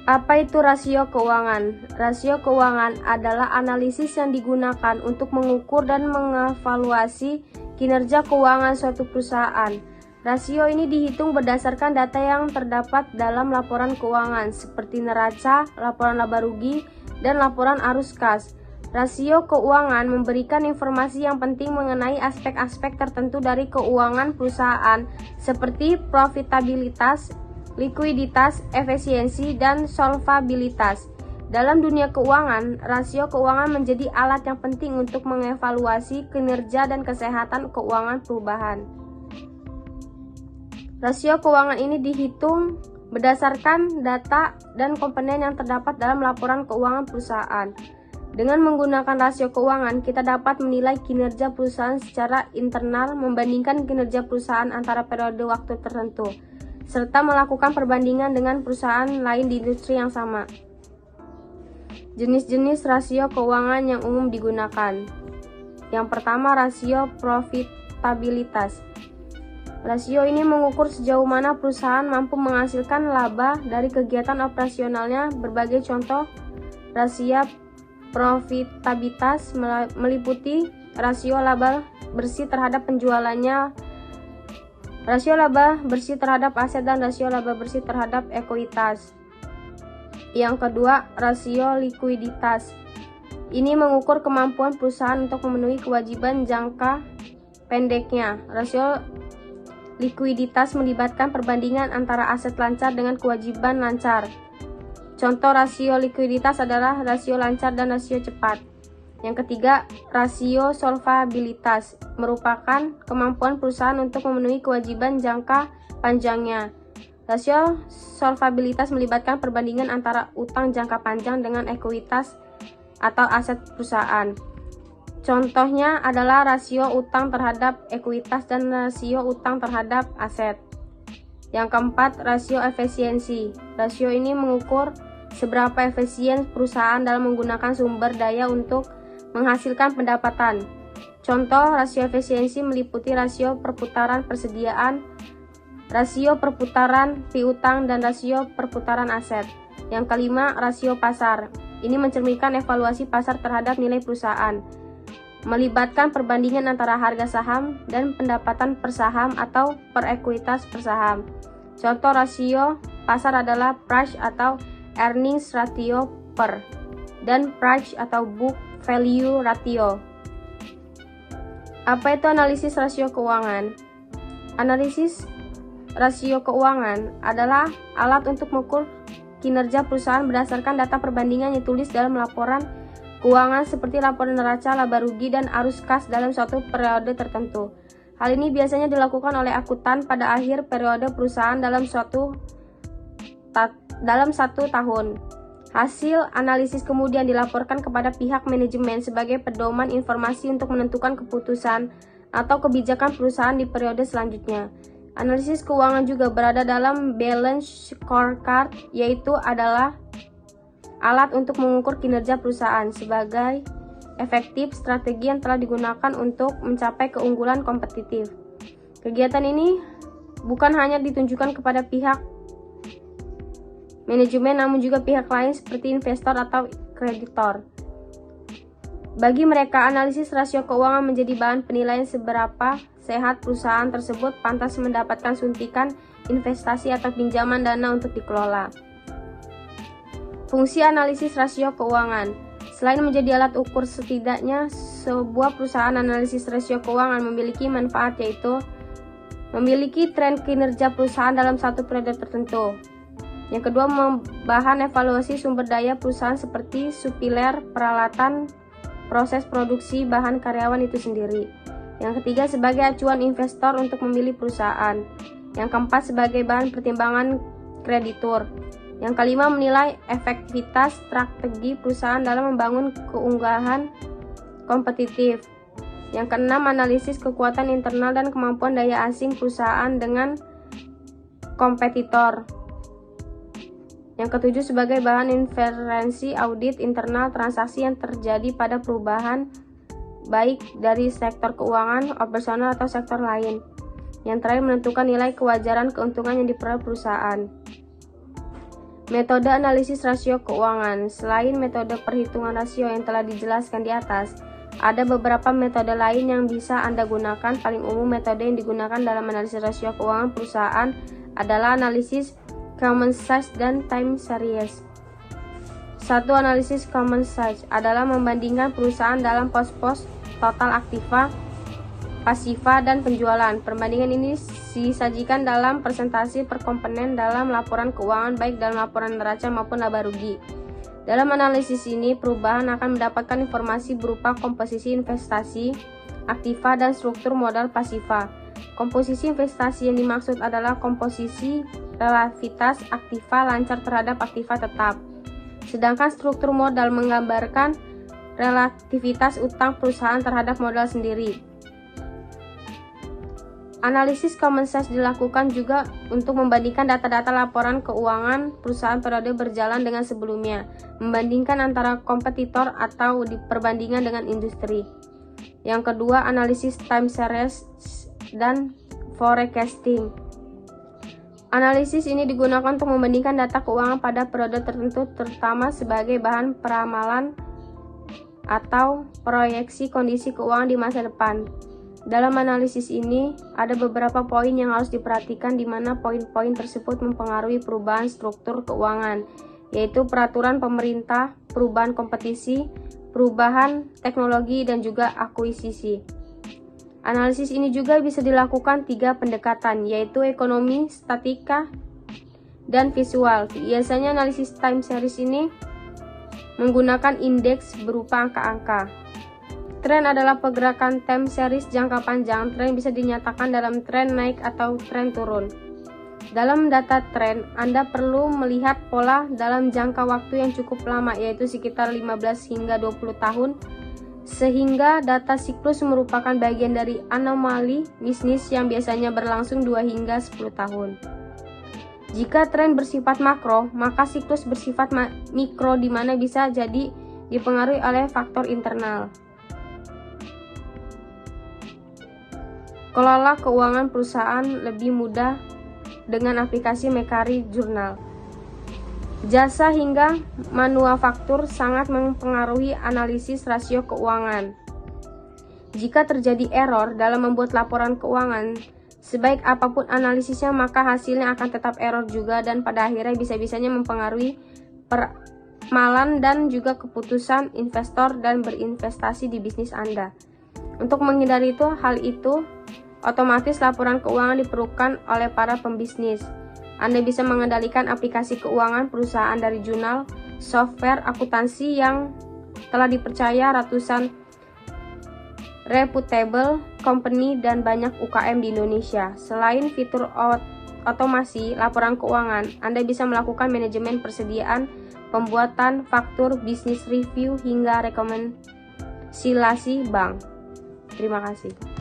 Apa itu rasio keuangan? Rasio keuangan adalah analisis yang digunakan untuk mengukur dan mengevaluasi kinerja keuangan suatu perusahaan. Rasio ini dihitung berdasarkan data yang terdapat dalam laporan keuangan seperti neraca, laporan laba rugi, dan laporan arus kas. Rasio keuangan memberikan informasi yang penting mengenai aspek-aspek tertentu dari keuangan perusahaan seperti profitabilitas, likuiditas, efisiensi, dan solvabilitas. Dalam dunia keuangan, rasio keuangan menjadi alat yang penting untuk mengevaluasi kinerja dan kesehatan keuangan perusahaan. Rasio keuangan ini dihitung berdasarkan data dan komponen yang terdapat dalam laporan keuangan perusahaan. Dengan menggunakan rasio keuangan, kita dapat menilai kinerja perusahaan secara internal, membandingkan kinerja perusahaan antara periode waktu tertentu, serta melakukan perbandingan dengan perusahaan lain di industri yang sama. Jenis-jenis rasio keuangan yang umum digunakan. Yang pertama, rasio profitabilitas. Rasio ini mengukur sejauh mana perusahaan mampu menghasilkan laba dari kegiatan operasionalnya. Berbagai contoh rasio profitabilitas meliputi rasio laba bersih terhadap penjualannya, rasio laba bersih terhadap aset, dan rasio laba bersih terhadap ekuitas. Yang kedua, rasio likuiditas. Ini mengukur kemampuan perusahaan untuk memenuhi kewajiban jangka pendeknya. Rasio likuiditas melibatkan perbandingan antara aset lancar dengan kewajiban lancar. Contoh rasio likuiditas adalah rasio lancar dan rasio cepat. Yang ketiga, rasio solvabilitas merupakan kemampuan perusahaan untuk memenuhi kewajiban jangka panjangnya. Rasio solvabilitas melibatkan perbandingan antara utang jangka panjang dengan ekuitas atau aset perusahaan. Contohnya adalah rasio utang terhadap ekuitas dan rasio utang terhadap aset. Yang keempat, rasio efisiensi. Rasio ini mengukur seberapa efisien perusahaan dalam menggunakan sumber daya untuk menghasilkan pendapatan. Contoh rasio efisiensi meliputi rasio perputaran persediaan, rasio perputaran piutang, dan rasio perputaran aset. Yang kelima, rasio pasar. Ini mencerminkan evaluasi pasar terhadap nilai perusahaan, melibatkan perbandingan antara harga saham dan pendapatan per saham atau per ekuitas per saham. Contoh rasio pasar adalah price atau earnings ratio per dan price atau book value ratio. Apa itu analisis rasio keuangan? Analisis rasio keuangan adalah alat untuk mengukur kinerja perusahaan berdasarkan data perbandingan yang ditulis dalam laporan keuangan seperti laporan neraca, laba rugi, dan arus kas dalam suatu periode tertentu. Hal ini biasanya dilakukan oleh akuntan pada akhir periode perusahaan dalam satu tahun. Hasil analisis kemudian dilaporkan kepada pihak manajemen sebagai pedoman informasi untuk menentukan keputusan atau kebijakan perusahaan di periode selanjutnya. Analisis keuangan juga berada dalam balance scorecard, yaitu adalah alat untuk mengukur kinerja perusahaan sebagai efektif strategi yang telah digunakan untuk mencapai keunggulan kompetitif. Kegiatan ini bukan hanya ditunjukkan kepada pihak manajemen, namun juga pihak lain seperti investor atau kreditor. Bagi mereka, analisis rasio keuangan menjadi bahan penilaian seberapa sehat perusahaan tersebut pantas mendapatkan suntikan investasi atau pinjaman dana untuk dikelola. Fungsi analisis rasio keuangan. Selain menjadi alat ukur, setidaknya sebuah perusahaan analisis rasio keuangan memiliki manfaat, yaitu memiliki tren kinerja perusahaan dalam satu periode tertentu. Yang kedua, bahan evaluasi sumber daya perusahaan seperti supplier, peralatan, proses produksi, bahan karyawan itu sendiri. Yang ketiga, sebagai acuan investor untuk memilih perusahaan. Yang keempat, sebagai bahan pertimbangan kreditur. Yang kelima, menilai efektivitas strategi perusahaan dalam membangun keunggulan kompetitif. Yang keenam, analisis kekuatan internal dan kemampuan daya asing perusahaan dengan kompetitor. Yang ketujuh, sebagai bahan inferensi audit internal transaksi yang terjadi pada perubahan baik dari sektor keuangan, operasional, atau sektor lain. Yang terakhir, menentukan nilai kewajaran keuntungan yang diperoleh perusahaan. Metode analisis rasio keuangan. Selain metode perhitungan rasio yang telah dijelaskan di atas, ada beberapa metode lain yang bisa Anda gunakan. Paling umum metode yang digunakan dalam analisis rasio keuangan perusahaan adalah analisis common size dan time series. Satu analisis common size adalah membandingkan perusahaan dalam pos-pos total aktiva, pasiva, dan penjualan. Perbandingan ini disajikan dalam presentasi per komponen dalam laporan keuangan baik dalam laporan neraca maupun laba rugi. Dalam analisis ini, perubahan akan mendapatkan informasi berupa komposisi investasi, aktiva, dan struktur modal pasiva. Komposisi investasi yang dimaksud adalah komposisi relativitas aktiva lancar terhadap aktiva tetap. Sedangkan struktur modal menggambarkan relativitas utang perusahaan terhadap modal sendiri. Analisis common size dilakukan juga untuk membandingkan data-data laporan keuangan perusahaan periode berjalan dengan sebelumnya, membandingkan antara kompetitor atau diperbandingkan dengan industri. Yang kedua, analisis time series dan forecasting. Analisis ini digunakan untuk membandingkan data keuangan pada periode tertentu, terutama sebagai bahan peramalan atau proyeksi kondisi keuangan di masa depan. Dalam analisis ini, ada beberapa poin yang harus diperhatikan di mana poin-poin tersebut mempengaruhi perubahan struktur keuangan, yaitu peraturan pemerintah, perubahan kompetisi, perubahan teknologi, dan juga akuisisi. Analisis ini juga bisa dilakukan 3 pendekatan, yaitu ekonomi, statika, dan visual. Biasanya analisis time series ini menggunakan indeks berupa angka-angka. Tren adalah pergerakan time series jangka panjang. Tren bisa dinyatakan dalam tren naik atau tren turun. Dalam data tren, Anda perlu melihat pola dalam jangka waktu yang cukup lama, yaitu sekitar 15 hingga 20 tahun, sehingga data siklus merupakan bagian dari anomali bisnis yang biasanya berlangsung 2 hingga 10 tahun. Jika tren bersifat makro, maka siklus bersifat mikro di mana bisa jadi dipengaruhi oleh faktor internal. Kelola keuangan perusahaan lebih mudah dengan aplikasi Mercari Journal. Jasa hingga manufaktur sangat mempengaruhi analisis rasio keuangan. Jika terjadi error dalam membuat laporan keuangan, sebaik apapun analisisnya maka hasilnya akan tetap error juga dan pada akhirnya bisa-bisanya mempengaruhi peramalan dan juga keputusan investor dan berinvestasi di bisnis Anda. Untuk menghindari hal itu, otomatis laporan keuangan diperlukan oleh para pembisnis. Anda bisa mengendalikan aplikasi keuangan perusahaan dari jurnal, software akuntansi yang telah dipercaya ratusan reputable company dan banyak UKM di Indonesia. Selain fitur otomasi laporan keuangan, Anda bisa melakukan manajemen persediaan, pembuatan faktur, bisnis review, hingga rekomendasi bank. Terima kasih.